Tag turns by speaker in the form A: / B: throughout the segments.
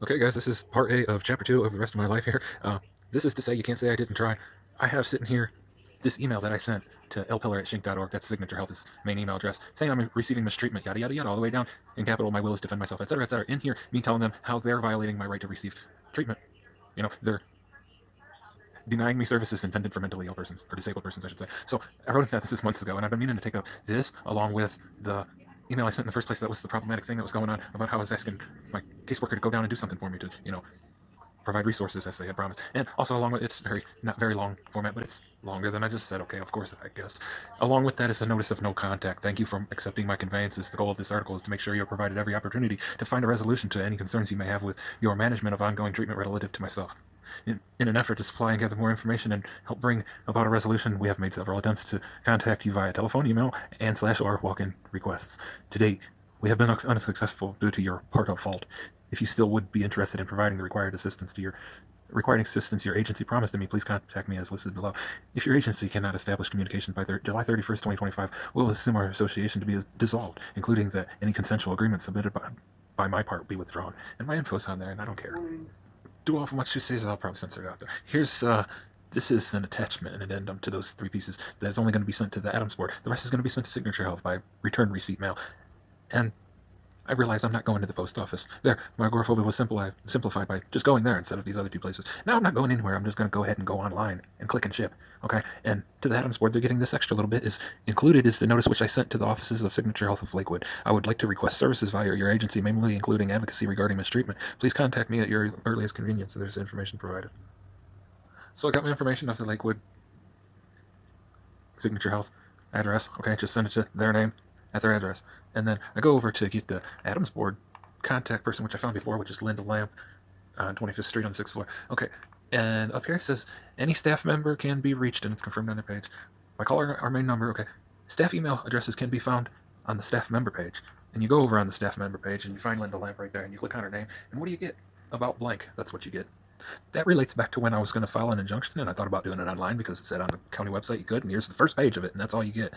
A: Okay, guys, this is part A of chapter 2 of the rest of my life here. This is to say you can't say I didn't try. I have sitting here this email that I sent to lpillar@shink.org, that's Signature Health's main email address, saying I'm receiving mistreatment, yada, yada, yada, all the way down in capital, my will is to defend myself, etc., etc. In here, me telling them how they're violating my right to receive treatment. You know, they're denying me services intended for mentally ill persons, or disabled persons, I should say. So I wrote that this months ago, and I've been meaning to take up this along with the email I sent in the first place. That was the problematic thing that was going on about how I was asking my caseworker to go down and do something for me to, provide resources as they had promised. And also along with it's not very long format, but it's longer than I just said. Okay, of course, I guess. Along with that is a notice of no contact. Thank you for accepting my conveyances. The goal of this article is to make sure you're provided every opportunity to find a resolution to any concerns you may have with your management of ongoing treatment relative to myself. In an effort to supply and gather more information and help bring about a resolution, we have made several attempts to contact you via telephone, email, and /or walk-in requests. To date, we have been unsuccessful due to your part of fault. If you still would be interested in providing the required assistance your agency promised to me, please contact me as listed below. If your agency cannot establish communication by July 31st, 2025, we'll assume our association to be dissolved, including that any consensual agreement submitted by my part be withdrawn. And my info's on there, and I don't care. Do awful much she says, I'll probably censor it out there. This is an attachment, an addendum to those 3 pieces that's only going to be sent to the Adams board. The rest is going to be sent to Signature Health by return receipt mail. And I realized I'm not going to the post office. There, my agoraphobia was simplified by just going there instead of these other 2 places. Now I'm not going anywhere. I'm just going to go ahead and go online and click and ship. Okay? And to the Adams board, they're getting this extra little bit. Is included is the notice which I sent to the offices of Signature Health of Lakewood. I would like to request services via your agency, mainly including advocacy regarding mistreatment. Please contact me at your earliest convenience. There's information provided. So I got my information off the Lakewood Signature Health address. Okay, just send it to their name at their address. And then I go over to get the Adams board contact person, which I found before, which is Linda Lamp on 25th Street on the 6th floor. Okay, and up here it says any staff member can be reached, and it's confirmed on their page. My caller, our main number. Okay, staff email addresses can be found on the staff member page. And you go over on the staff member page and you find Linda Lamp right there, and you click on her name. And what do you get? About blank. That's what you get. That relates back to when I was going to file an injunction, and I thought about doing it online because it said on the county website you could, and here's the first page of it, and that's all you get.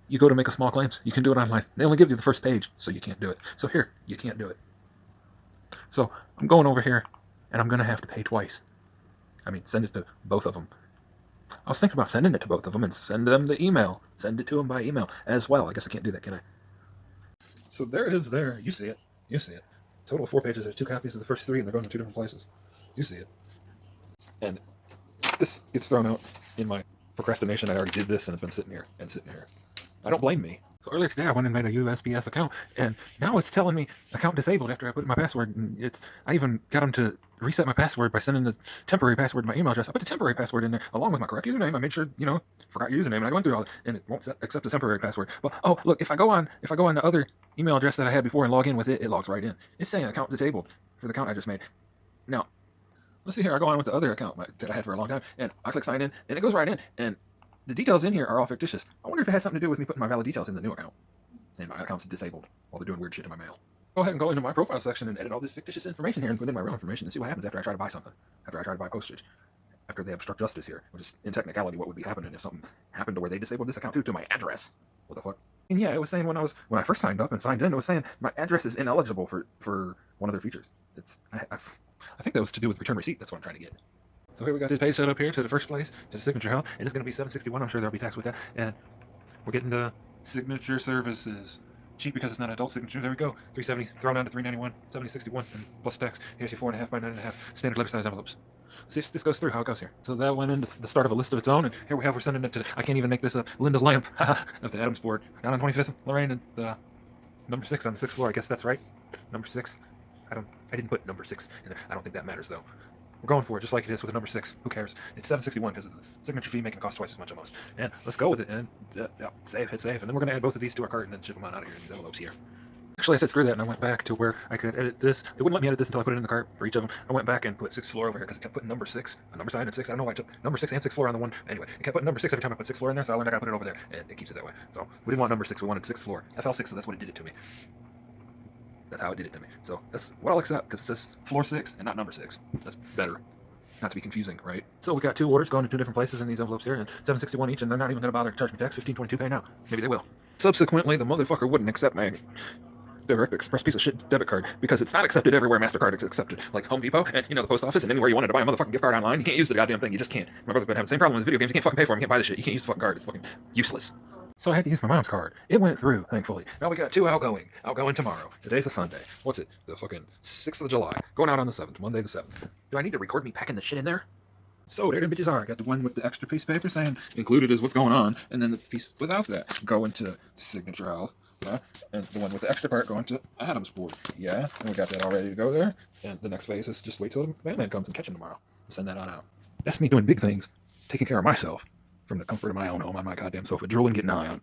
A: You go to make a small claims, you can do it online. They only give you the first page, so you can't do it. So here, you can't do it. So I'm going over here, and I'm going to have to pay twice. I mean, send it to both of them. I was thinking about sending it to both of them and send them the email. Send it to them by email as well. I guess I can't do that, can I? So there it is there. You see it. You see it. Total of 4 pages. There's 2 copies of the first 3, and they're going to 2 different places. You see it. And this gets thrown out in my procrastination. I already did this, and it's been sitting here and sitting here. I don't blame me. So earlier today, I went and made a USPS account, and now it's telling me account disabled after I put in my password. And I even got them to reset my password by sending the temporary password to my email address. I put the temporary password in there along with my correct username. I made sure, forgot your username, and I went through all it, and it won't accept the temporary password. But oh, look, if I go on the other email address that I had before and log in with it, it logs right in. It's saying account disabled for the account I just made. Now, let's see here. I go on with the other account that I had for a long time, and I click sign in, and it goes right in, and the details in here are all fictitious. I wonder if it has something to do with me putting my valid details in the new account, saying my account's disabled while they're doing weird shit in my mail. Go ahead and go into my profile section and edit all this fictitious information here and put in my real information and see what happens after I try to buy something, after I try to buy postage, after they obstruct justice here, which is, in technicality, what would be happening if something happened to where they disabled this account to my address. What the fuck? And yeah, it was saying when I first signed up and signed in, it was saying my address is ineligible for one of their features. I think that was to do with return receipt. That's what I'm trying to get. So here we got this page set up here to the first place, to the Signature Health, and it's going to be $761. I'm sure there'll be tax with that. And we're getting the signature services. Cheap because it's not adult signature. There we go. $370 thrown down to $391, $70.61, and plus tax. Here's your 4.5 by 9.5 standard letter size envelopes. See if this goes through, how it goes here. So that went into the start of a list of its own, and here we're sending it to, I can't even make this up, Linda Lamp of the Adams board. Down on 25th, Lorraine, and number 6 on the 6th floor. I guess that's right. Number 6. I didn't put number 6 in there. I don't think that matters, though. We're going for it just like it is with the number 6. Who cares? It's $761 because of the signature fee making it cost twice as much almost. And let's go with it. And save, hit save. And then we're going to add both of these to our cart and then ship them on out of here in these envelopes here. Actually, I said screw that, and I went back to where I could edit this. It wouldn't let me edit this until I put it in the cart for each of them. I went back and put 6th floor over here because it kept putting number 6, a number sign and 6. I don't know why I took number 6 and 6th floor on the one. Anyway, it kept putting number 6 every time I put 6th floor in there, so I learned I got to put it over there, and it keeps it that way. So we didn't want number 6, we wanted 6th floor. FL6, so that's what it did it to me. That's how it did it to me. So that's what I'll accept because it says floor 6 and not number 6. That's better. Not to be confusing, right? So we got 2 orders going to 2 different places in these envelopes here, and $761 each, and they're not even going to bother to charge me tax. $15.22 pay now. Maybe they will. Subsequently, the motherfucker wouldn't accept my Direct Express piece of shit debit card because it's not accepted everywhere MasterCard is accepted. Like Home Depot and, the post office and anywhere you wanted to buy a motherfucking gift card online, you can't use the goddamn thing. You just can't. My brother's been having the same problem with video games. You can't fucking pay for them. You can't buy the shit. You can't use the fucking card. It's fucking useless. So I had to use my mom's card. It went through, thankfully. Now we got 2 outgoing. Outgoing tomorrow. Today's a Sunday. What's it? The fucking 6th of July. Going out on the 7th. Monday the 7th. Do I need to record me packing the shit in there? So there the bitches are. I got the one with the extra piece of paper saying included is what's going on, and then the piece without that going to Signature House, yeah, and the one with the extra part going to Adam's board, yeah, and we got that all ready to go there. And the next phase is just wait till the mailman comes and catch him tomorrow. Send that on out. That's me doing big things, taking care of myself from the comfort of my own home on my goddamn sofa, drooling, getting high on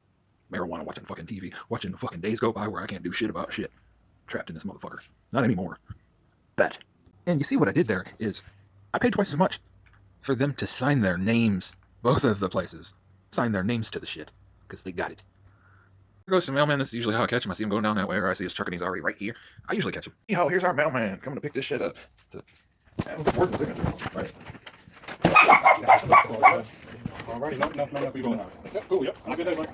A: marijuana, watching fucking TV, watching the fucking days go by where I can't do shit about shit. Trapped in this motherfucker. Not anymore. Bet. And you see what I did there is I paid twice as much for them to sign their names, both of the places, sign their names to the shit, because they got it. Here goes the mailman. This is usually how I catch him. I see him going down that way, or I see his truck and he's already right here. I usually catch him. Yo, here's our mailman coming to pick this shit up. Important signature, right?
B: Alrighty, no, we going on. Yep, cool, yep. Have a good day, bud.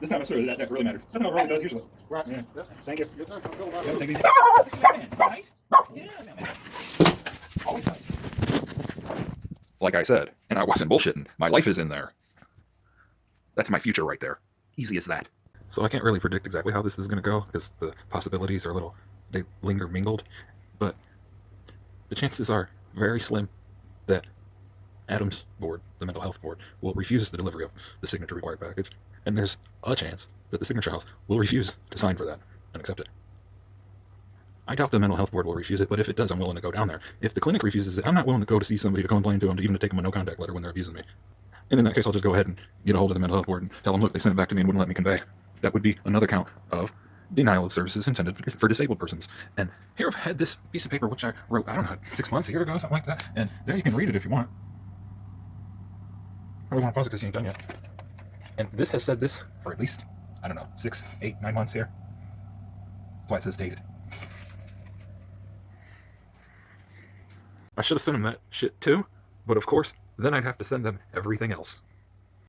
B: This time I'm sure that really matters. That's not what it does usually. Right, yeah. Yep. Thank you. Yes, sir. Yep, thank you. Nice. Yeah, man. Always nice.
A: Like I said, and I wasn't bullshitting, my life is in there. That's my future right there. Easy as that. So I can't really predict exactly how this is going to go, because the possibilities are they linger mingled, but the chances are very slim that Adam's board, the mental health board, will refuse the delivery of the signature required package, and there's a chance that the Signature House will refuse to sign for that and accept it. I doubt the mental health board will refuse it, but if it does, I'm willing to go down there. If the clinic refuses it, I'm not willing to go to see somebody to complain to them, to even to take them a no-contact letter when they're abusing me. And in that case, I'll just go ahead and get a hold of the mental health board and tell them, look, they sent it back to me and wouldn't let me convey. That would be another count of denial of services intended for disabled persons. And here I've had this piece of paper, which I wrote, I don't know, 6 months, a year ago, something like that. And there you can read it if you want. I don't want to pause it because you ain't done yet. And this has said this for at least, I don't know, 6, 8, 9 months here. That's why it says dated. I should have sent them that shit too, but of course, then I'd have to send them everything else.